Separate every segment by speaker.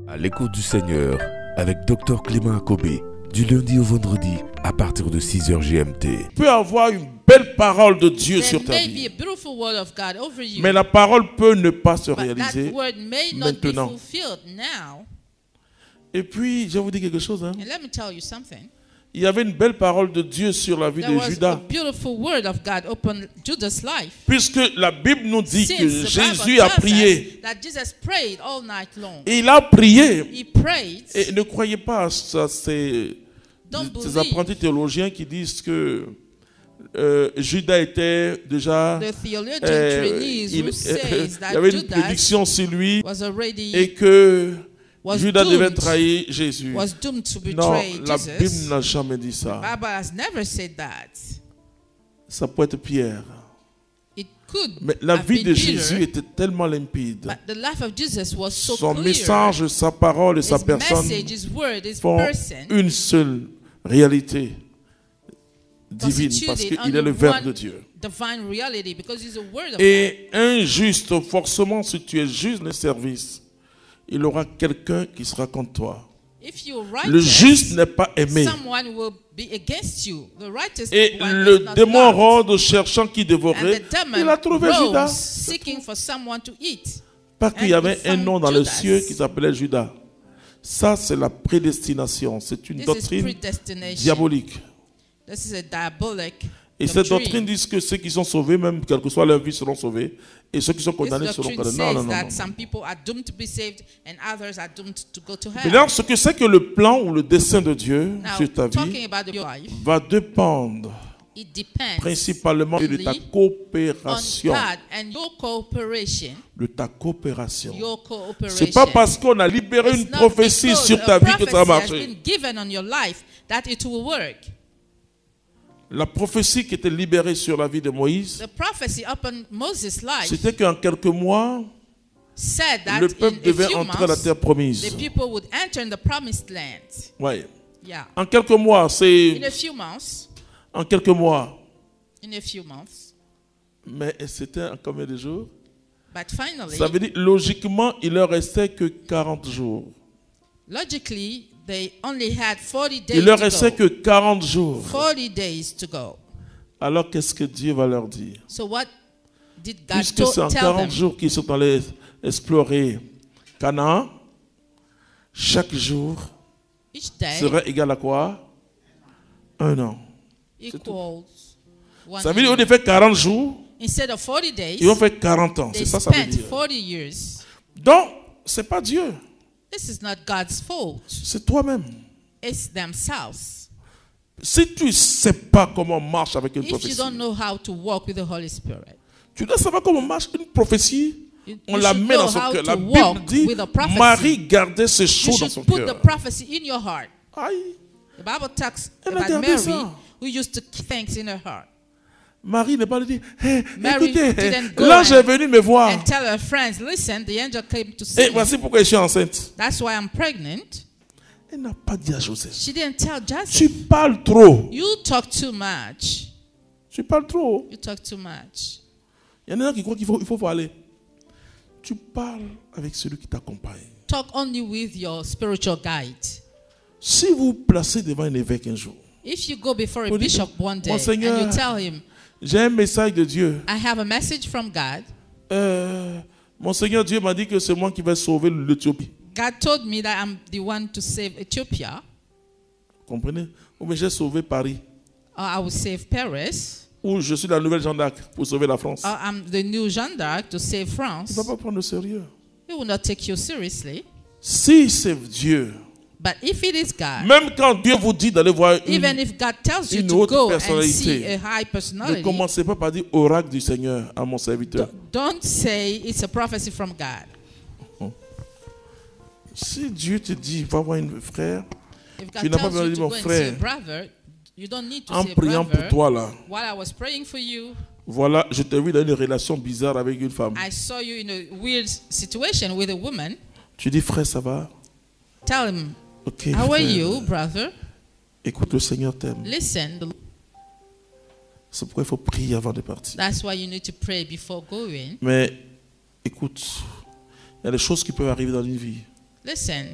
Speaker 1: À l'écoute du Seigneur avec Dr Clément Akobé, du lundi au vendredi à partir de 6h GMT.
Speaker 2: Tu peux avoir une belle parole de Dieu sur ta vie, mais la parole peut ne pas se réaliser maintenant. Et puis, je vais vous dire quelque chose. Il y avait une belle parole de Dieu sur la vie de Judas. Puisque la Bible nous dit que Jésus a prié. Et il a prié. Et ne croyez pas à ça, ces apprentis théologiens qui disent que Judas était déjà... il y avait une prédiction sur lui et que... Judas devait trahir Jésus. Non, la Bible n'a jamais dit ça. Ça peut être Pierre. Mais la vie de Jésus était tellement limpide. Son message, sa parole et sa personne font une seule réalité divine parce qu'il est le Verbe de Dieu. Et un juste, forcément, si tu es juste dans le service, il y aura quelqu'un qui sera contre toi. Le juste n'est pas aimé. Et le démon rôde cherchant qui dévorait. Il a trouvé Judas. Parce qu'il y avait un nom dans les cieux qui s'appelait Judas. Ça, c'est la prédestination. C'est une doctrine diabolique. Et cette doctrine dit que ceux qui sont sauvés, même quelle que soit leur vie, seront sauvés. Et ceux qui sont condamnés seront condamnés. Non. Maintenant, ce que c'est que le plan ou le dessein de Dieu sur ta vie va dépendre principalement de ta coopération. De ta coopération. Ce n'est pas parce qu'on a libéré une prophétie sur ta vie que ça va marcher. La prophétie qui était libérée sur la vie de Moïse, c'était qu'en quelques mois, le peuple devait entrer à la terre promise. Oui. En quelques mois, c'est... En quelques mois. Mais c'était en combien de jours? Ça veut dire, logiquement, il leur restait que 40 jours.
Speaker 3: They only had 40 days
Speaker 2: il leur restait que 40 jours.
Speaker 3: 40 days to go.
Speaker 2: Alors qu'est-ce que Dieu va leur dire?
Speaker 3: So what did God
Speaker 2: Puisque c'est en 40 jours qu'ils sont allés explorer Canaan, chaque jour serait égal à quoi? Un an. Ça veut dire qu'on fait 40 jours,
Speaker 3: instead of 40 days,
Speaker 2: ils vont faire 40 ans. C'est ça, ça veut dire.
Speaker 3: 40 years.
Speaker 2: Donc, ce n'est pas Dieu.
Speaker 3: This is not God's fault.
Speaker 2: C'est toi-même.
Speaker 3: It's themselves.
Speaker 2: Si tu ne sais pas comment on marche avec une prophétie,
Speaker 3: if you don't know how to walk with the Holy Spirit,
Speaker 2: tu dois savoir comment marche une prophétie. On la met dans son cœur. La Bible dit, Marie gardait ces choses dans son cœur.
Speaker 3: You should put the prophecy in your heart.
Speaker 2: Aïe.
Speaker 3: The Bible talks about Mary, who used to keep things in her heart.
Speaker 2: Marie n'est pas dit, hey, écoutez, l'ange est venu me voir.
Speaker 3: And tell her friends, listen, the angel came to see
Speaker 2: Et voici pourquoi je suis enceinte.
Speaker 3: That's why I'm pregnant.
Speaker 2: Elle n'a pas dit à Joseph.
Speaker 3: She didn't tell Joseph.
Speaker 2: Tu parles trop.
Speaker 3: You talk too much.
Speaker 2: Tu parles trop.
Speaker 3: You talk too much.
Speaker 2: Il y en a qui croient qu'il faut parler. Tu parles avec celui qui t'accompagne.
Speaker 3: Talk only with your spiritual guide.
Speaker 2: Si vous placez devant un évêque un jour,
Speaker 3: if you go before a bishop one day and you tell him,
Speaker 2: j'ai un message de Dieu.
Speaker 3: I have a message from God.
Speaker 2: Mon Seigneur Dieu m'a dit que c'est moi qui vais sauver l'Éthiopie.
Speaker 3: God told me that I'm the one to save Ethiopia.
Speaker 2: Comprenez? Ou bien j'ai sauvé Paris.
Speaker 3: I will save Paris.
Speaker 2: Ou je suis la nouvelle Jeanne d'Arc pour sauver la France.
Speaker 3: I'm the new Jeanne d'Arc to save France.
Speaker 2: Il ne va pas prendre au sérieux.
Speaker 3: He will not take you seriously.
Speaker 2: Si c'est Dieu,
Speaker 3: but if it is God,
Speaker 2: même quand Dieu vous dit d'aller voir
Speaker 3: even if God tells you
Speaker 2: une
Speaker 3: to
Speaker 2: autre
Speaker 3: go and
Speaker 2: personnalité,
Speaker 3: see a high personality,
Speaker 2: ne commencez pas par dire oracle du Seigneur à mon serviteur.
Speaker 3: Don't say it's a prophecy from God.
Speaker 2: Si Dieu te dit va voir un frère,
Speaker 3: if God
Speaker 2: tu n'as pas besoin de dire mon frère.
Speaker 3: You don't need to
Speaker 2: en
Speaker 3: say
Speaker 2: priant
Speaker 3: brother,
Speaker 2: pour toi là.
Speaker 3: while I was praying for you,
Speaker 2: voilà, je t'ai vu dans une relation bizarre avec une femme.
Speaker 3: I saw you in a weird situation with a woman.
Speaker 2: Tu dis frère, ça va?
Speaker 3: Tell him,
Speaker 2: okay,
Speaker 3: how
Speaker 2: frère,
Speaker 3: are you, brother?
Speaker 2: Écoute, le Seigneur t'aime.
Speaker 3: Listen.
Speaker 2: C'est pourquoi il faut prier avant de partir.
Speaker 3: That's why you need to pray before going.
Speaker 2: Mais écoute, il y a des choses qui peuvent arriver dans une vie.
Speaker 3: Listen,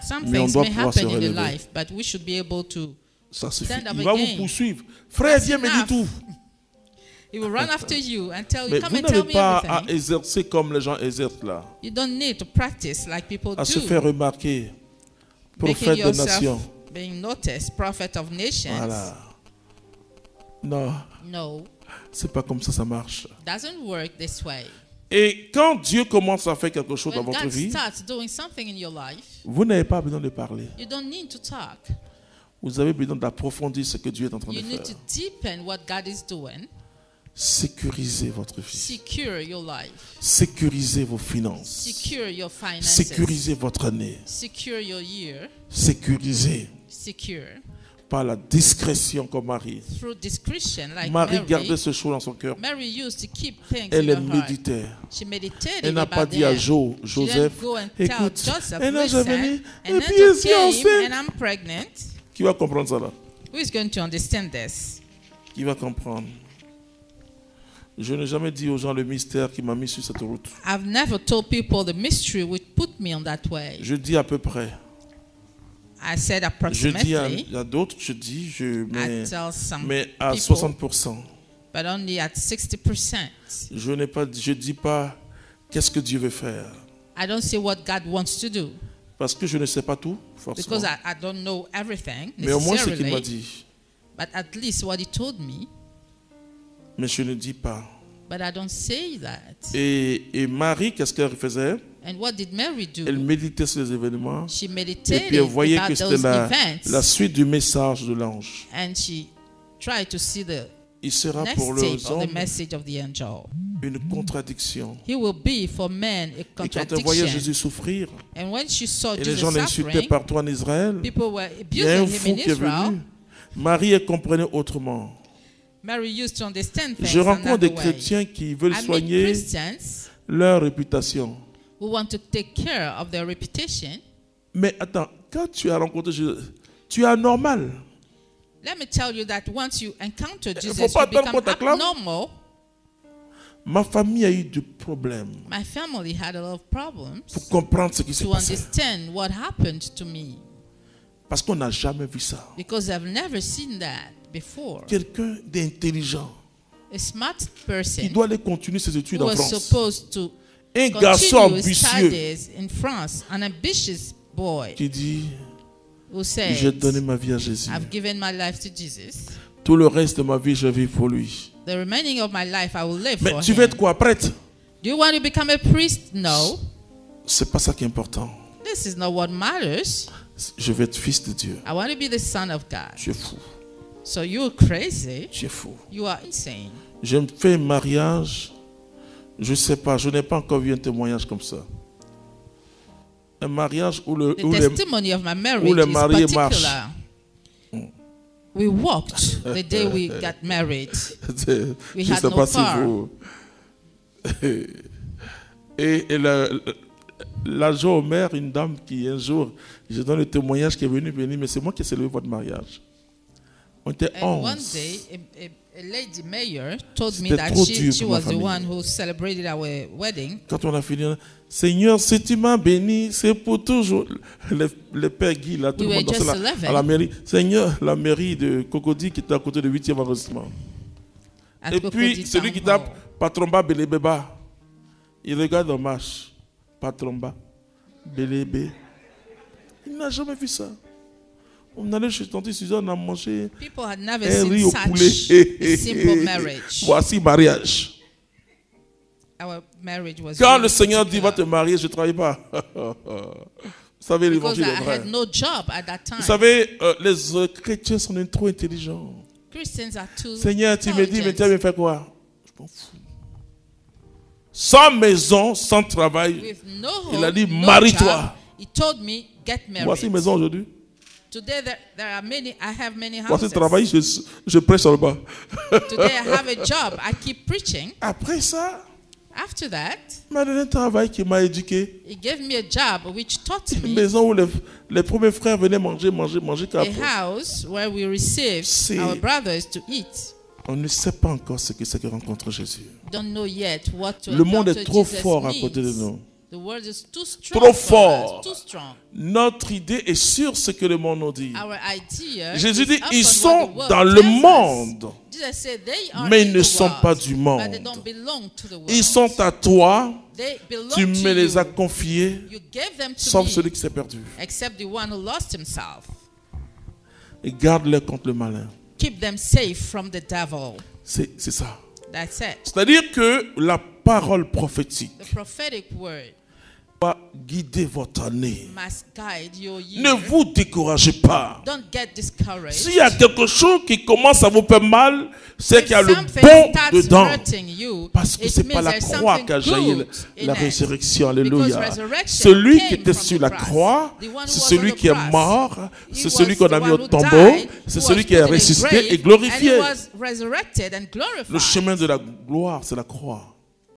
Speaker 3: some things may happen in your life, but we should be able to stand up again.
Speaker 2: Il va vous poursuivre. Frère, viens me dire tout.
Speaker 3: He will run after you and tell you,
Speaker 2: mais
Speaker 3: come and tell me
Speaker 2: vous n'avez pas
Speaker 3: everything.
Speaker 2: à exercer comme les gens exercent là.
Speaker 3: You don't need to practice like people
Speaker 2: à
Speaker 3: do.
Speaker 2: se faire remarquer, prophète de nation.
Speaker 3: Being noticed, prophet of nations.
Speaker 2: Voilà. Non.
Speaker 3: No.
Speaker 2: C'est pas comme ça, ça marche.
Speaker 3: Doesn't work this way.
Speaker 2: Et quand Dieu commence à faire quelque chose
Speaker 3: When
Speaker 2: dans votre
Speaker 3: God
Speaker 2: vie,
Speaker 3: starts doing something in your life,
Speaker 2: vous n'avez pas besoin de parler.
Speaker 3: you don't need to talk.
Speaker 2: Vous avez besoin d'approfondir ce que Dieu est en train
Speaker 3: You
Speaker 2: de
Speaker 3: need
Speaker 2: faire.
Speaker 3: to deepen what God is doing.
Speaker 2: Sécurisez votre vie.
Speaker 3: Secure your life.
Speaker 2: Sécurisez vos finances.
Speaker 3: Secure your finances.
Speaker 2: Sécurisez votre année.
Speaker 3: Secure your year.
Speaker 2: Sécurisez.
Speaker 3: Secure.
Speaker 2: Par la discrétion comme Marie.
Speaker 3: Through discretion, like
Speaker 2: Marie
Speaker 3: Mary,
Speaker 2: gardait ce chose dans son cœur.
Speaker 3: Mary used to keep things
Speaker 2: Elle
Speaker 3: in her
Speaker 2: méditait.
Speaker 3: heart. She meditated.
Speaker 2: Elle n'a pas dit à Joseph, écoute, un ange est venu, et puis je suis enceinte.
Speaker 3: And I'm pregnant.
Speaker 2: Qui va comprendre ça là?
Speaker 3: Who is going to understand this?
Speaker 2: Qui va comprendre? Je n'ai jamais dit aux gens le mystère qui m'a mis sur cette route.
Speaker 3: I've never told people the mystery which put me on that way.
Speaker 2: Je dis à peu près.
Speaker 3: I said
Speaker 2: Je
Speaker 3: approximately.
Speaker 2: dis à d'autres, je dis, mais à
Speaker 3: people,
Speaker 2: 60%.
Speaker 3: But only at 60%.
Speaker 2: Je dis pas qu'est-ce que Dieu veut faire.
Speaker 3: I don't say what God wants to do.
Speaker 2: Parce que je ne sais pas tout, forcément.
Speaker 3: Because I don't know everything
Speaker 2: Mais au moins ce qu'il m'a dit.
Speaker 3: But at least what he told me.
Speaker 2: Mais je ne dis pas.
Speaker 3: But I don't say that.
Speaker 2: Et Marie, qu'est-ce qu'elle faisait?
Speaker 3: And what did Mary do?
Speaker 2: Elle méditait sur les événements.
Speaker 3: She
Speaker 2: Et
Speaker 3: meditated
Speaker 2: puis elle voyait
Speaker 3: about
Speaker 2: que c'était
Speaker 3: those
Speaker 2: la suite du message de l'ange.
Speaker 3: And she tried to see the
Speaker 2: Il sera
Speaker 3: next
Speaker 2: pour les
Speaker 3: step of the
Speaker 2: hommes
Speaker 3: message of the angel.
Speaker 2: une contradiction.
Speaker 3: He will be for men a
Speaker 2: Et quand elle
Speaker 3: contradiction.
Speaker 2: voyait Jésus souffrir,
Speaker 3: And when she saw
Speaker 2: et les
Speaker 3: Jesus
Speaker 2: gens l'insultaient
Speaker 3: suffering,
Speaker 2: partout en Israël,
Speaker 3: people were
Speaker 2: il y a un
Speaker 3: abusing him
Speaker 2: fou
Speaker 3: in
Speaker 2: qui est
Speaker 3: Israel.
Speaker 2: venu. Marie, elle comprenait autrement.
Speaker 3: Mary used to understand things
Speaker 2: Je rencontre des
Speaker 3: another way.
Speaker 2: chrétiens qui veulent
Speaker 3: I meet
Speaker 2: soigner
Speaker 3: Christians
Speaker 2: leur réputation.
Speaker 3: who want to take care of their reputation.
Speaker 2: Mais attends, quand tu as rencontré Jésus, tu es anormal.
Speaker 3: Let me tell you that once you encounter Jesus,
Speaker 2: faut pas
Speaker 3: you become
Speaker 2: attendre qu'on t'acclame.
Speaker 3: abnormal.
Speaker 2: Ma famille a eu des problèmes
Speaker 3: My family had a lot of problems
Speaker 2: pour comprendre ce qui s'est
Speaker 3: to
Speaker 2: passé.
Speaker 3: understand what happened to me.
Speaker 2: Parce qu'on n'a jamais vu ça.
Speaker 3: Because I've never seen that before.
Speaker 2: Quelqu'un d'intelligent
Speaker 3: A smart
Speaker 2: qui
Speaker 3: person
Speaker 2: doit aller continuer ses études
Speaker 3: who
Speaker 2: en
Speaker 3: was
Speaker 2: France.
Speaker 3: supposed to
Speaker 2: Un garçon
Speaker 3: continue his
Speaker 2: ambitieux
Speaker 3: studies in France, an ambitious boy
Speaker 2: qui dit,
Speaker 3: who said,
Speaker 2: j'ai donné ma vie à Jésus.
Speaker 3: I've given my life to Jesus.
Speaker 2: Tout le reste de ma vie, je vis pour lui.
Speaker 3: The remaining of my life I will live
Speaker 2: Mais
Speaker 3: for
Speaker 2: tu
Speaker 3: him.
Speaker 2: veux être quoi, prêtre?
Speaker 3: Do you want to become a priest? No.
Speaker 2: C'est pas ça qui est important.
Speaker 3: This is not what matters.
Speaker 2: Je veux être fils de Dieu.
Speaker 3: I want to be the son of God.
Speaker 2: Tu es fou.
Speaker 3: So you're crazy.
Speaker 2: Tu es fou.
Speaker 3: You are insane.
Speaker 2: Je me fais un mariage. Je sais pas, je n'ai pas encore vu un témoignage comme ça. Un mariage où
Speaker 3: The testimony of my marriage
Speaker 2: où les
Speaker 3: is
Speaker 2: mariés
Speaker 3: particular.
Speaker 2: marchent.
Speaker 3: We walked the day we got married. We
Speaker 2: Je
Speaker 3: had
Speaker 2: sais
Speaker 3: no
Speaker 2: pas si
Speaker 3: car.
Speaker 2: vous. Et l'adjoint au maire, une dame qui un jour, je donne le témoignage qui est venue, mais c'est moi qui ai célébré votre mariage. On était
Speaker 3: And one
Speaker 2: 11.
Speaker 3: day, a lady mayor told me
Speaker 2: C'était
Speaker 3: that
Speaker 2: trop dur
Speaker 3: she
Speaker 2: pour ma
Speaker 3: was the
Speaker 2: famille.
Speaker 3: one who celebrated our wedding.
Speaker 2: Quand on a fini, Seigneur, si tu m'as béni, c'est pour toujours. Le père Guy, là, tout
Speaker 3: We
Speaker 2: le monde
Speaker 3: were
Speaker 2: dansait
Speaker 3: just
Speaker 2: là,
Speaker 3: 11.
Speaker 2: à la mairie. Seigneur, la mairie de Cocody qui était à côté du 8e arrondissement.
Speaker 3: At
Speaker 2: Et
Speaker 3: Cocody
Speaker 2: puis, celui
Speaker 3: Town
Speaker 2: qui
Speaker 3: Hall.
Speaker 2: tape Patromba Belébéba, il regarde en marche. Patromba Belébé. Il n'a jamais vu ça. On allait chez Tante Suzanne, on a mangé
Speaker 3: People had never
Speaker 2: un riz
Speaker 3: seen
Speaker 2: au poulet.
Speaker 3: such a simple marriage.
Speaker 2: Voici mariage.
Speaker 3: Our marriage was
Speaker 2: Quand
Speaker 3: really
Speaker 2: le Seigneur dit va
Speaker 3: particular.
Speaker 2: te marier, je ne travaille pas. Vous savez,
Speaker 3: Because
Speaker 2: l'évangile
Speaker 3: I
Speaker 2: est vrai.
Speaker 3: had no job at that time.
Speaker 2: Vous savez, les chrétiens sont trop intelligents.
Speaker 3: Christians are too
Speaker 2: Seigneur, tu me dis, mais tu
Speaker 3: intelligent.
Speaker 2: vas me faire quoi? Je m'en fous. Sans maison, sans travail.
Speaker 3: With no home,
Speaker 2: Il a dit,
Speaker 3: no
Speaker 2: marie-toi.
Speaker 3: job, he told me, get married.
Speaker 2: Voici une maison aujourd'hui.
Speaker 3: Today there are many. I have many
Speaker 2: Voici le
Speaker 3: houses.
Speaker 2: travail, je prêche sur le bas.
Speaker 3: Today I have a job. I keep preaching.
Speaker 2: Après ça,
Speaker 3: After that,
Speaker 2: il m'a donné un travail qui m'a éduqué.
Speaker 3: he gave me a job which taught
Speaker 2: Une
Speaker 3: me
Speaker 2: maison où les premiers frères venaient manger
Speaker 3: a
Speaker 2: qu'après.
Speaker 3: house where we received
Speaker 2: C'est-
Speaker 3: our brothers to eat.
Speaker 2: On ne sait pas encore ce que c'est que rencontrer Jésus. Le monde est trop fort à côté de nous. Trop fort. Notre idée est sur ce que le monde nous dit. Jésus dit, ils sont dans le monde, mais ils ne sont pas du monde. Ils sont à toi. Tu me les as confiés, sauf celui qui s'est perdu. Et garde-les contre le malin.
Speaker 3: Keep them safe from the devil.
Speaker 2: C'est ça.
Speaker 3: That's it.
Speaker 2: C'est-à-dire que la parole prophétique va guider votre année. Ne vous découragez pas. S'il y a quelque chose qui commence à vous faire mal, c'est qu'il y a le bon dedans. Parce que ce n'est pas la croix qu'a jailli la résurrection. Alléluia. Celui qui était sur la croix, c'est celui qui est mort, c'est celui qu'on a mis au tombeau, c'est celui qui est ressuscité et glorifié. Le chemin de la gloire, c'est la croix.